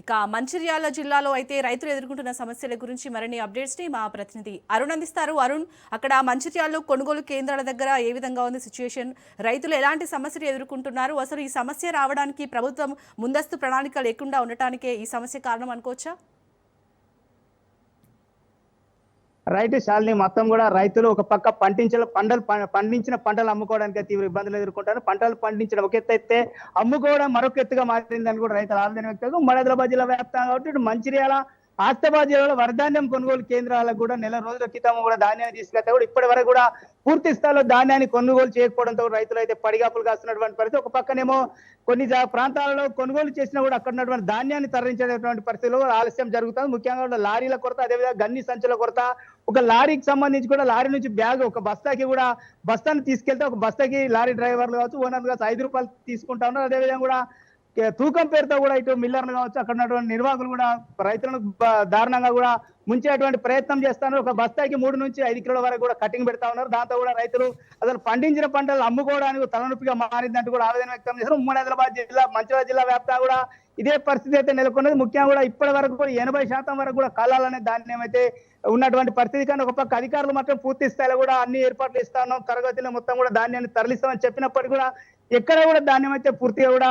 ఇక మంచిర్యాల జిల్లాలో అయితే రైతులు ఎదుర్కొంటున్న సమస్యల గురించి మరిన్ని అప్డేట్స్ ని మా ప్రతినిధి అరుణ్ అందిస్తారు. అరుణ్, అక్కడ మంచిర్యాలలో కొనుగోలు కేంద్రాల దగ్గర ఏ విధంగా ఉంది సిచ్యుయేషన్? రైతులు ఎలాంటి సమస్యలు ఎదుర్కొంటున్నారు? అసలు ఈ సమస్య రావడానికి ప్రభుత్వం ముందస్తు ప్రణాళిక లేకుండా ఉండటానికే ఈ సమస్య కారణం అనుకోవచ్చా? రైతు శాలిని మొత్తం కూడా రైతులు ఒక పక్క పండించిన పంటలు అమ్ముకోవడానికి తీవ్ర ఇబ్బందులు ఎదుర్కొంటారు. పంటలు పండించడం ఒక ఎత్తు అయితే అమ్ముకోవడం మరొక ఎత్తుగా మారిందని కూడా రైతులు ఆవేదన వ్యక్తం. హైదరాబాద్ జిల్లా వ్యాప్తంగా కాబట్టి మంచిర్యాల, ఆసిఫాబాద్ జిల్లాలో వరధాన్యం కొనుగోలు కేంద్రాలకు కూడా నెల రోజుల క్రితం కూడా ధాన్యాన్ని తీసుకెళ్తే కూడా ఇప్పటి వరకు కూడా పూర్తి స్థాయిలో ధాన్యాన్ని కొనుగోలు చేయకపోవడంతో రైతులు అయితే పడిగాపులు కాస్తున్నటువంటి పరిస్థితి. ఒక పక్కనేమో కొన్ని ప్రాంతాలలో కొనుగోలు చేసినా కూడా అక్కడ ఉన్నటువంటి ధాన్యాన్ని తరలించేటువంటి పరిస్థితుల్లో ఆలస్యం జరుగుతుంది. ముఖ్యంగా లారీల కొరత, అదేవిధంగా గన్ని సంచుల కొరత. ఒక లారీకి సంబంధించి కూడా లారీ నుంచి బ్యాగ్ ఒక బస్తాకి కూడా బస్తాను తీసుకెళ్తే ఒక బస్తాకి లారీ డ్రైవర్లు కావచ్చు, ఓనర్లు కావచ్చు 5 రూపాయలు తీసుకుంటా ఉన్నారు. అదేవిధంగా కూడా తూకం పేరుతో కూడా ఇటు మిల్లర్లు కావచ్చు, అక్కడ ఉన్నటువంటి నిర్వాహకులు కూడా రైతులను దారుణంగా కూడా ముంచేటువంటి ప్రయత్నం చేస్తున్నారు. ఒక బస్తాకి 3 నుంచి 5 కిలోల వరకు కూడా కటింగ్ పెడతా ఉన్నారు. దాంతో కూడా రైతులు అసలు పండించిన పంటలు అమ్ముకోవడానికి తలనొప్పిగా మారిందంటూ కూడా ఆవేదన వ్యక్తం చేశారు. ఉమ్మడి హైదరాబాద్ జిల్లా, మంచిర్యాల జిల్లా వ్యాప్తంగా కూడా ఇదే పరిస్థితి అయితే నెలకొన్నది. ముఖ్యంగా కూడా ఇప్పటి వరకు కూడా 80% వరకు కూడా కళ్ళాలనే ధాన్యం అయితే ఉన్నటువంటి పరిస్థితి. కానీ ఒక పక్క అధికారులు మాత్రం పూర్తి స్థాయిలో కూడా అన్ని ఏర్పాట్లు ఇస్తా ఉన్నాం, తరగతిలో మొత్తం కూడా ధాన్యాన్ని తరలిస్తామని చెప్పినప్పటికీ కూడా ఎక్కడ కూడా ధాన్యం అయితే పూర్తిగా కూడా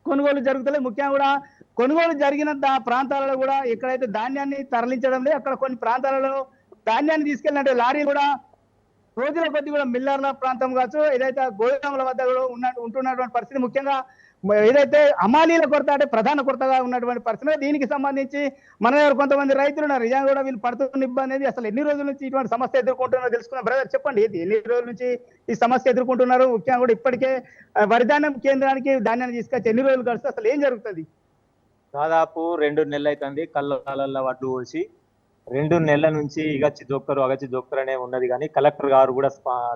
కొనుగోలు జరుగుతలేదు. ముఖ్యంగా కూడా కొనుగోలు జరిగిన ప్రాంతాలలో కూడా ఎక్కడైతే ధాన్యాన్ని తరలించడం లేదు, అక్కడ కొన్ని ప్రాంతాలలో ధాన్యాన్ని తీసుకెళ్ళినట్టు లారీ కూడా రోజుల కొద్ది కూడా మిల్లర్ల ప్రాంతం కావచ్చు, ఏదైతే గోదాముల వద్ద కూడా ఉంటున్నటువంటి పరిస్థితి. ముఖ్యంగా ఏదైతే అమాలీల కొరత అంటే ప్రధాన కొరతగా ఉన్నటువంటి పరిస్థితి. దీనికి సంబంధించి మన దగ్గర కొంతమంది రైతులు ఉన్నారు. నిజంగా కూడా వీళ్ళు పడుతున్న ఇబ్బంది అనేది అసలు ఎన్ని రోజుల నుంచి ఇటువంటి సమస్య ఎదుర్కొంటున్నారో తెలుసుకున్నాం. బ్రదర్ చెప్పండి, ఎన్ని రోజుల నుంచి ఈ సమస్య ఎదుర్కొంటున్నారు? ముఖ్యంగా కూడా ఇప్పటికే వరిధాన్యం కేంద్రానికి ధాన్యాన్ని తీసుకొచ్చి ఎన్ని రోజులు గడిస్తే అసలు ఏం జరుగుతుంది? దాదాపు 2 నెలలు అవుతుంది కళ్ళ వడ్లు పోసి. 2 నెలల నుంచి ఇగచ్చి జొక్కరు అగచ్చి జొక్కరు అనే ఉన్నది. కానీ కలెక్టర్ గారు కూడా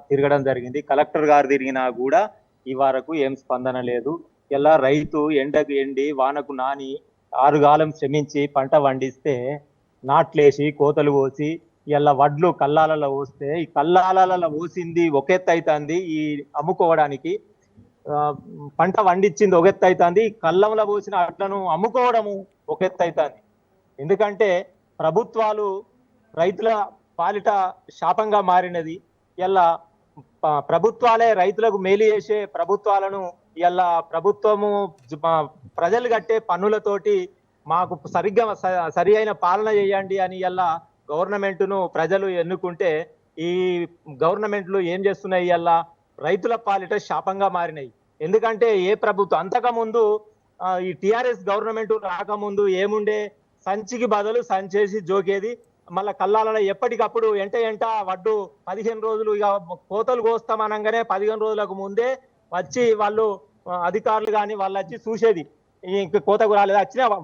తిరగడం జరిగింది. కలెక్టర్ గారు తిరిగినా కూడా ఈ వరకు ఏం స్పందన లేదు. ఇలా రైతు ఎండకు ఎండి వానకు నాని 6 కాలం శ్రమించి పంట పండిస్తే నాట్లేసి కోతలు పోసి ఇలా వడ్లు కల్లాలలో పోస్తే ఈ కల్లాలలో పోసింది ఒక ఎత్తు అవుతుంది, ఈ అమ్ముకోవడానికి పంట వండించింది ఒక ఎత్తు అవుతుంది, కళ్ళంలో పోసిన అట్లను అమ్ముకోవడము ఒక ఎత్తు అవుతుంది. ఎందుకంటే ప్రభుత్వాలు రైతుల పాలిట శాపంగా మారినది. ఇలా ప్రభుత్వాలే రైతులకు మేలు చేసే ప్రభుత్వాలను ఇలా ప్రభుత్వము ప్రజలు కట్టే పన్నులతోటి మాకు సరి అయిన పాలన చేయండి అని ఇలా గవర్నమెంట్ను ప్రజలు ఎన్నుకుంటే ఈ గవర్నమెంట్లు ఏం చేస్తున్నాయి? ఇలా రైతుల పాలిట శాపంగా మారినాయి. ఎందుకంటే ఏ ప్రభుత్వం అంతకుముందు ఈ టిఆర్ఎస్ గవర్నమెంట్ రాకముందు ఏముండే, సంచికి బదులు సంచేసి జోకేది. మళ్ళా కల్లాలలో ఎప్పటికప్పుడు ఎంట వడ్డు 15 రోజులు ఇక కోతలు కోస్తామనగానే 15 రోజులకు ముందే వచ్చి వాళ్ళు అధికారులు కానీ వాళ్ళు వచ్చి చూసేది. ఇంక కోతకు రాలేదు,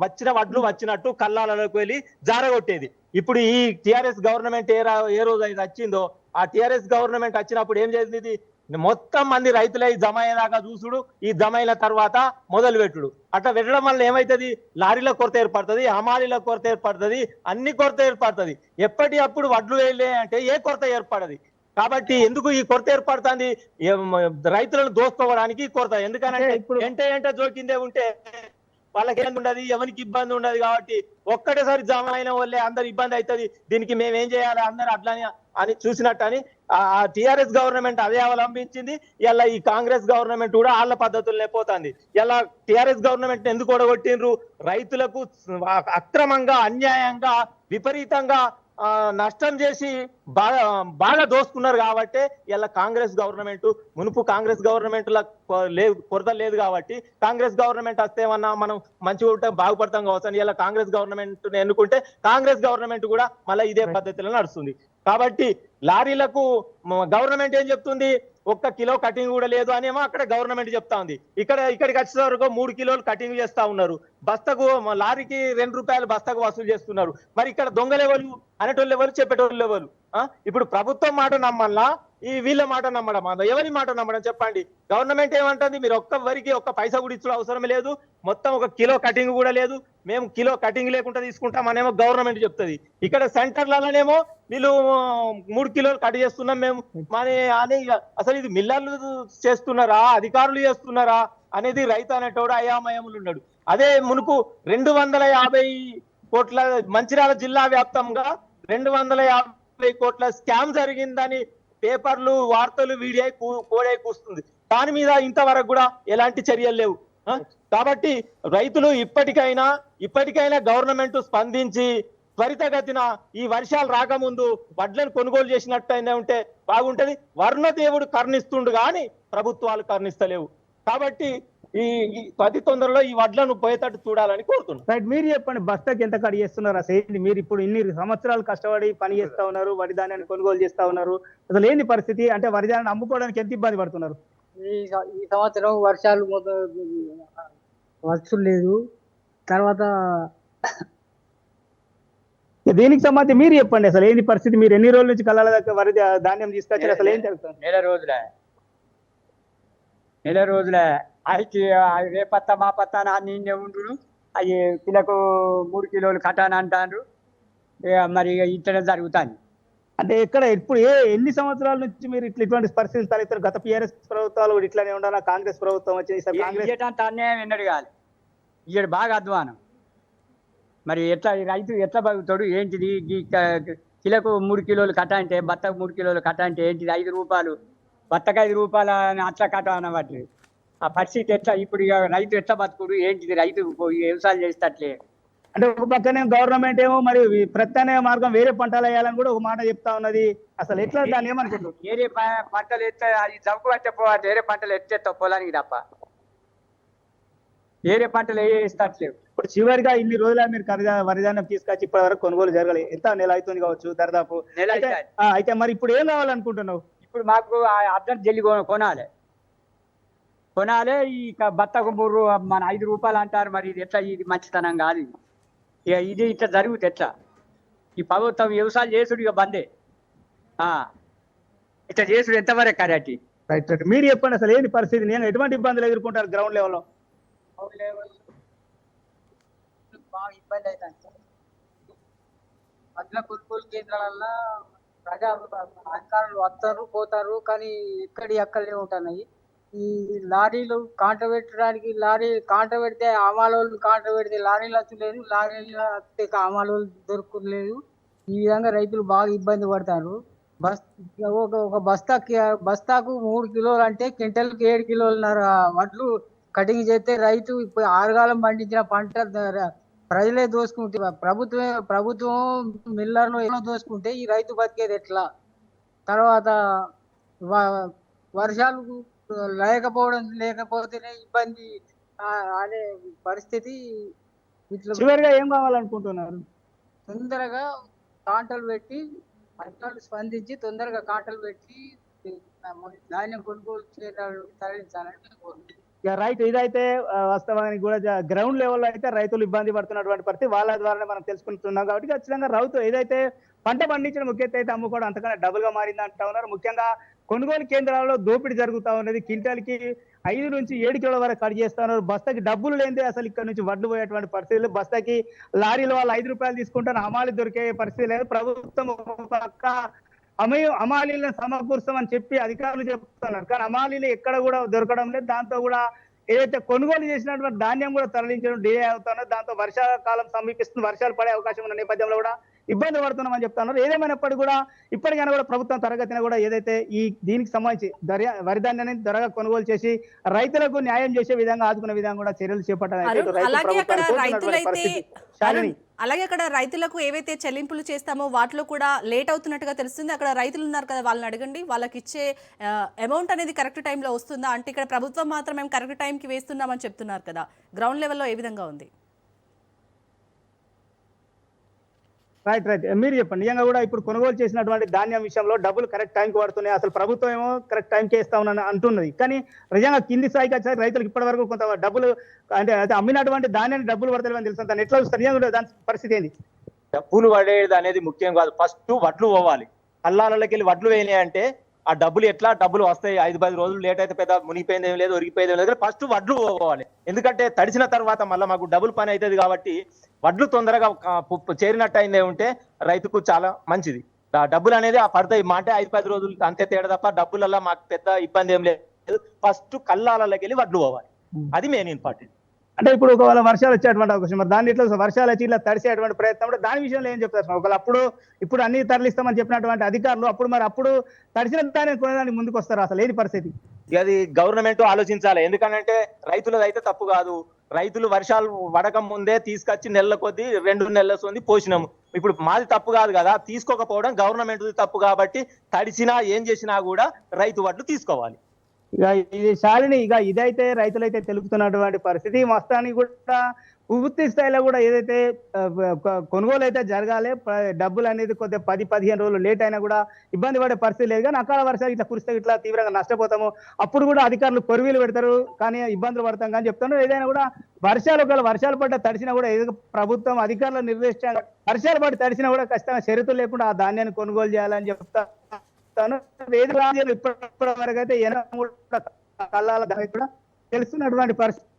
వచ్చిన వడ్లు వచ్చినట్టు కల్లాలలోకి వెళ్ళి జారగొట్టేది. ఇప్పుడు ఈ టిఆర్ఎస్ గవర్నమెంట్ ఏ రోజు అయితే వచ్చిందో ఆ టిఆర్ఎస్ గవర్నమెంట్ వచ్చినప్పుడు ఏం చేసింది? మొత్తం మంది రైతులై జమ అయ్యేదాకా చూసుడు, ఈ జమ అయిన తర్వాత మొదలు పెట్టుడు. అట్లా పెట్టడం వల్ల ఏమవుతుంది? లారీల కొరత ఏర్పడుతుంది, హమాలీల కొరత ఏర్పడుతుంది, అన్ని కొరత ఏర్పడుతుంది. ఎప్పటికప్పుడు వడ్లు వేయలే అంటే ఏ కొరత ఏర్పడది. కాబట్టి ఎందుకు ఈ కొరత ఏర్పడుతుంది? రైతులను దోసుకోవడానికి కొరత. ఎందుకనంటే ఎంట జోకిందే ఉంటే వాళ్ళకి ఏం ఉండదు, ఎవరికి ఇబ్బంది ఉండదు. కాబట్టి ఒక్కటేసారి జమ అయిన వాళ్ళే అందరు ఇబ్బంది అవుతుంది. దీనికి మేము ఏం చేయాలి అందరు అట్లని అని చూసినట్టు అని ఆ టిఆర్ఎస్ గవర్నమెంట్ అదే అవలంబించింది. ఇలా ఈ కాంగ్రెస్ గవర్నమెంట్ కూడా వాళ్ళ పద్ధతులనే పోతుంది. ఇలా టిఆర్ఎస్ గవర్నమెంట్ ఎందుకు ఓడగొట్టిండ్రు? రైతులకు అక్రమంగా, అన్యాయంగా, విపరీతంగా నష్టం చేసి బాగా దోసుకున్నారు. కాబట్టి ఇలా కాంగ్రెస్ గవర్నమెంట్, మునుపు కాంగ్రెస్ గవర్నమెంట్ కొరత లేదు కాబట్టి కాంగ్రెస్ గవర్నమెంట్ వస్తేమన్నా మనం మంచిగా ఉంటే బాగుపడతాం కావచ్చు అని ఇలా కాంగ్రెస్ గవర్నమెంట్ ఎన్నుకుంటే కాంగ్రెస్ గవర్నమెంట్ కూడా మళ్ళీ ఇదే పద్ధతిలో నడుస్తుంది. కాబట్టి లారీలకు గవర్నమెంట్ ఏం చెప్తుంది? 1 కిలో కటింగ్ కూడా లేదు అనేమో అక్కడ గవర్నమెంట్ చెప్తా ఉంది. ఇక్కడికి వచ్చే వరకు 3 కిలోలు కటింగ్ చేస్తా ఉన్నారు. బస్తకు లారీకి 2 రూపాయలు బస్తకు వసూలు చేస్తున్నారు. మరి ఇక్కడ దొంగలెవరు, అనేటోళ్ళు ఎవరు, చెప్పేటోళ్ళు ఎవరు? ఇప్పుడు ప్రభుత్వం మాట నమ్మల్లా, ఈ వీళ్ళ మాట నమ్మడం? ఎవరి మాట నమ్మడం చెప్పండి? గవర్నమెంట్ ఏమంటుంది? మీరు ఒక్కరికి 1 పైసా కూడా ఇచ్చడం అవసరం లేదు, మొత్తం 1 కిలో కటింగ్ కూడా లేదు, మేము కిలో కటింగ్ లేకుండా తీసుకుంటామనేమో గవర్నమెంట్ చెప్తుంది. ఇక్కడ సెంటర్లలోనేమో వీళ్ళు 3 కిలోలు కట్ చేస్తున్నాం మేము అని. అసలు ఇది మిల్లర్లు చేస్తున్నారా, అధికారులు చేస్తున్నారా అనేది రైతు అనేటోడు అయామయములు ఉన్నాడు. అదే మునుపు 250 కోట్ల మంచిర్యాల జిల్లా వ్యాప్తంగా 250 కోట్ల స్కామ్ జరిగిందని పేపర్లు వార్తలు వీడియో కోడే కూస్తుంది. దాని మీద ఇంతవరకు కూడా ఎలాంటి చర్యలు లేవు. కాబట్టి రైతులు ఇప్పటికైనా గవర్నమెంట్ స్పందించి త్వరితగతిన ఈ వర్షాలు రాకముందు వడ్లను కొనుగోలు చేసినట్టయినా ఉంటే బాగుంటది. వర్ణదేవుడు కర్ణిస్తుండు కానీ ప్రభుత్వాలు కర్ణిస్తలేవు. కాబట్టి ఈ అతి తొందరలో ఈ వడ్లను పోయేటట్టు చూడాలని కోరుతున్నాను. రైట్, మీరు చెప్పండి, బస్తాకి ఎంత కడి చేస్తున్నారు అసలు? మీరు ఇప్పుడు ఇన్ని సంవత్సరాలు కష్టపడి పని చేస్తా ఉన్నారు, వరి ధాన్యాన్ని కొనుగోలు చేస్తా ఉన్నారు, అసలు ఏంది పరిస్థితి? అంటే వరి ధాన్యాన్ని అమ్ముకోవడానికి ఎంత ఇబ్బంది పడుతున్నారు? ఈ సంవత్సరం వర్షాలు వర్షం లేదు. తర్వాత దీనికి సంబంధించి మీరు చెప్పండి, అసలు ఏంది పరిస్థితి? మీరు ఎన్ని రోజుల నుంచి కళ్ళ దాకా వరి ధాన్యం తీసుకొచ్చారు? అసలు ఏం జరుగుతుంది? నెల రోజులే అయితే రేపత్త మా పత్త నిన్నే ఉండు. అవి కిలకు 3 కిలోలు కట్టాను అంటారు. మరి ఇట్లా జరుగుతుంది. అంటే ఇప్పుడు ఎన్ని సంవత్సరాల నుంచి మీరు ఇటువంటి పరిస్థితులు తలెత్తారు? గత టీఆర్ఎస్ ప్రభుత్వాలు కూడా ఇట్లానే ఉండాలా? కాంగ్రెస్ ప్రభుత్వం వచ్చేసి కాంగ్రెస్ అన్యాయం ఎన్నడు కాదు, ఇయ్యడు బాగా అధ్వానం. మరి ఎట్లా రైతు ఎట్లా బతుకుతాడు? ఏంటిది కిలకు 3 కిలోలు కట్ట అంటే, బత్తకు 3 కిలోలు కట్ట అంటే ఏంటిది? 5 రూపాయలు బత్తకు 5 రూపాయలు అట్లా కట్ట అన్నవాటి ఆ పరిస్థితి ఎట్లా? ఇప్పుడు రైతు ఎట్లా బతుకుడు? ఏంటిది? రైతు వ్యవసాయం చేసేటట్లే. అంటే ఒక పక్కనే గవర్నమెంట్ ఏమో మరి ప్రత్యామ్నాయ మార్గం వేరే పంటలు వేయాలని కూడా ఒక మాట చెప్తా ఉన్నది. అసలు ఎట్లా దాన్ని ఏమనుకుంటున్నారు? వేరే పంటలు ఎత్తే అది జబ్బు పట్టే పోవాలి. వేరే పంటలు ఎత్తేస్తావు పొలానికి తప్ప వేరే పంటలు వేస్తట్లేవు. ఇప్పుడు చివరిగా ఇన్ని రోజుల మీరు వరిధాన్యం తీసుకొచ్చి ఇప్పటి వరకు కొనుగోలు జరగలేదు. ఎంత నెల అవుతుంది కావచ్చు దాదాపు. నెల అయితే మరి ఇప్పుడు ఏం కావాలనుకుంటున్నావు? ఇప్పుడు మాకు అర్థం జల్లి కొనాలి. ఈ బత్తకు మన 5 రూపాయలు అంటారు. మరి ఇది ఎట్లా? ఇది మంచితనం కాదు. ఇది ఇట్లా జరుగుతుంది ఎట్లా? ఈ ప్రభుత్వం వ్యవసాయం చేసుడు ఇక బందే. ఇట్లా చేసుడు ఎంతవరకు కరెక్ట్? రైట్ రైట్, మీరు చెప్పండి, అసలు ఏంటి పరిస్థితి? నేను ఎటువంటి ఇబ్బందులు ఎదుర్కొంటారు గ్రౌండ్ లెవెల్లో? బాగా ఇబ్బంది అవుతుంది. అట్లా కొనుగోలు కేంద్రాలల్లో ప్రజా అధికారులు వస్తారు పోతారు, కానీ ఎక్కడే ఉంటున్నాయి. ఈ లారీలు కాంట పెట్టడానికి, లారీ కాంట పెడితే అమాలోళ్ళు కాంట పెడితే లారీలు వచ్చలేదు, లారీలు వస్తే అమాలోళ్ళు దొరకలేదు. ఈ విధంగా రైతులు బాగా ఇబ్బంది పడతారు. ఒక బస్తాకు 3 కిలోలు అంటే క్వింటల్కి 7 కిలోలున్నర వడ్లు కటింగ్ చేస్తే రైతు ఇప్పుడు ఆరుగాలం పండించిన పంట ప్రజలే దోసుకుంటే, ప్రభుత్వం మిల్లర్లు ఎన్నో దోసుకుంటే ఈ రైతు బతికేది ఎట్లా? తర్వాత వర్షాలు లేకపోతేనే ఇబ్బంది అనే పరిస్థితి. చివరిగా ఏం కావాలనుకుంటున్నారు? తొందరగా కాంటలు పెట్టి అధికారులు స్పందించి తొందరగా కాంటలు పెట్టి ధాన్యం కొనుగోలు తరలించాలని కోరుకుంటున్నాను. రైట్, ఇదైతే వాస్తవానికి కూడా గ్రౌండ్ లెవెల్లో అయితే రైతులు ఇబ్బంది పడుతున్నటువంటి పరిస్థితి వాళ్ళ ద్వారానే మనం తెలుసుకుంటున్నాం. కాబట్టి ఖచ్చితంగా రైతు ఏదైతే పంట పండించడం ముఖ్యత అయితే అమ్ముకోవడం అంతకన్నా డబుల్ గా మారింది అంటా ఉన్నారు. ముఖ్యంగా కొనుగోలు కేంద్రాల్లో దోపిడీ జరుగుతా ఉన్నది. క్వింటాల్కి 5 నుంచి 7 కిలోల వరకు కట్ చేస్తా ఉన్నారు. బస్తాకి డబ్బులు లేదే అసలు ఇక్కడ నుంచి వడ్లు పోయేటువంటి పరిస్థితులు. బస్తాకి లారీలో వాళ్ళు 5 రూపాయలు తీసుకుంటారు, హమాలి దొరికే పరిస్థితి లేదు. ప్రభుత్వం ఒక పక్క హమాలీలను సమకూరుస్తామని చెప్పి అధికారులు చెప్తున్నారు, కానీ హమాలీలు ఎక్కడ కూడా దొరకడం లేదు. దాంతో కూడా ఏదైతే కొనుగోలు చేసినటువంటి ధాన్యం కూడా తరలించడం డిలే అవుతున్నారు. దాంతో వర్షాకాలం సమీపిస్తుంది, వర్షాలు పడే అవకాశం ఉన్న నేపథ్యంలో కూడా ఇబ్బంది పడుతున్నామని చెప్తున్నారు. ఏదేమైనప్పటికీ కూడా ఇప్పటికైనా కూడా ప్రభుత్వం తరగతిన కూడా ఏదైతే దీనికి సంబంధించి వరి ధాన్యాన్ని త్వరగా కొనుగోలు చేసి రైతులకు న్యాయం చేసే విధంగా ఆదుకునే విధంగా కూడా చర్యలు చేపట్టాలని అలాగే అక్కడ రైతులకు ఏవైతే చెల్లింపులు చేస్తామో వాటిలో కూడా లేట్ అవుతున్నట్టుగా తెలుస్తుంది. అక్కడ రైతులు ఉన్నారు కదా, వాళ్ళని అడగండి, వాళ్ళకి ఇచ్చే అమౌంట్ అనేది కరెక్ట్ టైంలో వస్తుందా? అంటే ఇక్కడ ప్రభుత్వం మాత్రం మేము కరెక్ట్ టైంకి వేస్తున్నామని చెప్తున్నారు కదా, గ్రౌండ్ లెవెల్లో ఏ విధంగా ఉంది? రైట్ రైట్, మీరు చెప్పండి. నిజంగా కూడా ఇప్పుడు కొనుగోలు చేసినటువంటి ధాన్యం విషయంలో డబ్బులు కరెక్ట్ టైంకి పడుతున్నాయి. అసలు ప్రభుత్వం ఏమో కరెక్ట్ టైంకి వేస్తా ఉన్నాను అంటున్నది, కానీ నిజంగా కింది స్థాయికి వచ్చారు రైతులకు ఇప్పటి వరకు కొంత డబ్బులు అంటే అమ్మినటువంటి ధాన్యాన్ని డబ్బులు పడతలేవని తెలుసు. దాన్ని ఎట్లా చూస్తారు? నిజంగా దాని పరిస్థితి ఏంది? డబ్బులు పడేది అనేది ముఖ్యం కాదు, ఫస్ట్ వడ్లు పోవాలి. కల్లాలకి వెళ్ళి వడ్లు వేయలే అంటే ఆ డబ్బులు ఎట్లా డబ్బులు వస్తాయి? 5-10 రోజులు లేట్ అయితే పెద్ద మునిగిపోయింది ఏం లేదు, ఒరిగిపోయింది ఏం లేదు. ఫస్ట్ వడ్లు పోవాలి, ఎందుకంటే తడిసిన తర్వాత మళ్ళీ మాకు డబుల్ పని అవుతుంది. కాబట్టి వడ్లు తొందరగా చేరినట్టు అయిందే ఉంటే రైతుకు చాలా మంచిది. డబ్బులు అనేది ఆ పడతాయి అంటే 5-10 రోజులు అంతే తేడా తప్ప డబ్బులలో మాకు పెద్ద ఇబ్బంది ఏం లేదు. ఫస్ట్ కల్లాలకి వెళ్ళి వడ్లు పోవాలి. అది మెయిన్ ఇంపార్టెంట్. అంటే ఇప్పుడు ఒకవేళ వర్షాలు వచ్చేటువంటి అవకాశం, మరి దాన్ని ఇట్లా వర్షాలు వచ్చి ఇట్లా తడిసేటువంటి ప్రయత్నం కూడా దాని విషయంలో ఏం చెప్తారు? ఒకవేళ అప్పుడు ఇప్పుడు అన్ని తరలిస్తామని చెప్పినటువంటి అధికారులు అప్పుడు తడిసిన దాన్ని కొనడానికి ముందుకు వస్తారు, అసలు లేని పరిస్థితి. అది గవర్నమెంట్ ఆలోచించాలి. ఎందుకంటే రైతులది అయితే తప్పు కాదు. రైతులు వర్షాలు పడక ముందే తీసుకొచ్చి నెలల కొద్దీ 2 నెలల సొంది పోసినాము. ఇప్పుడు మాది తప్పు కాదు కదా, తీసుకోకపోవడం గవర్నమెంట్ తప్పు. కాబట్టి తడిసినా ఏం చేసినా కూడా రైతు వడ్లు తీసుకోవాలి. ఇక ఇది శాలిని, ఇక ఇదైతే రైతులైతే తెలుపుతున్నటువంటి పరిస్థితి. మొత్తానికి కూడా పూర్తి స్థాయిలో కూడా ఏదైతే కొనుగోలు అయితే జరగాలి, డబ్బులు అనేది కొద్దిగా 10-15 రోజులు లేట్ అయినా కూడా ఇబ్బంది పడే పరిస్థితి లేదు. కానీ అకాల వర్షాలు ఇట్లా కురిస్తే ఇట్లా తీవ్రంగా నష్టపోతాము, అప్పుడు కూడా అధికారులు కొరివీలు పెడతారు, కానీ ఇబ్బందులు పడతాం కానీ చెప్తున్నారు. ఏదైనా కూడా వర్షాలు పడ్డ తడిసినా కూడా ఏదో ప్రభుత్వం అధికారులు నిర్దేశించారు, వర్షాలు పడి తడిసినా కూడా ఖచ్చితంగా షరతులు లేకుండా ఆ ధాన్యాన్ని కొనుగోలు చేయాలని చెప్తాను. ఇప్పటి వరకు అయితే కూడా కళ్ళాల కూడా తెలుస్తున్నటువంటి పరిస్థితి.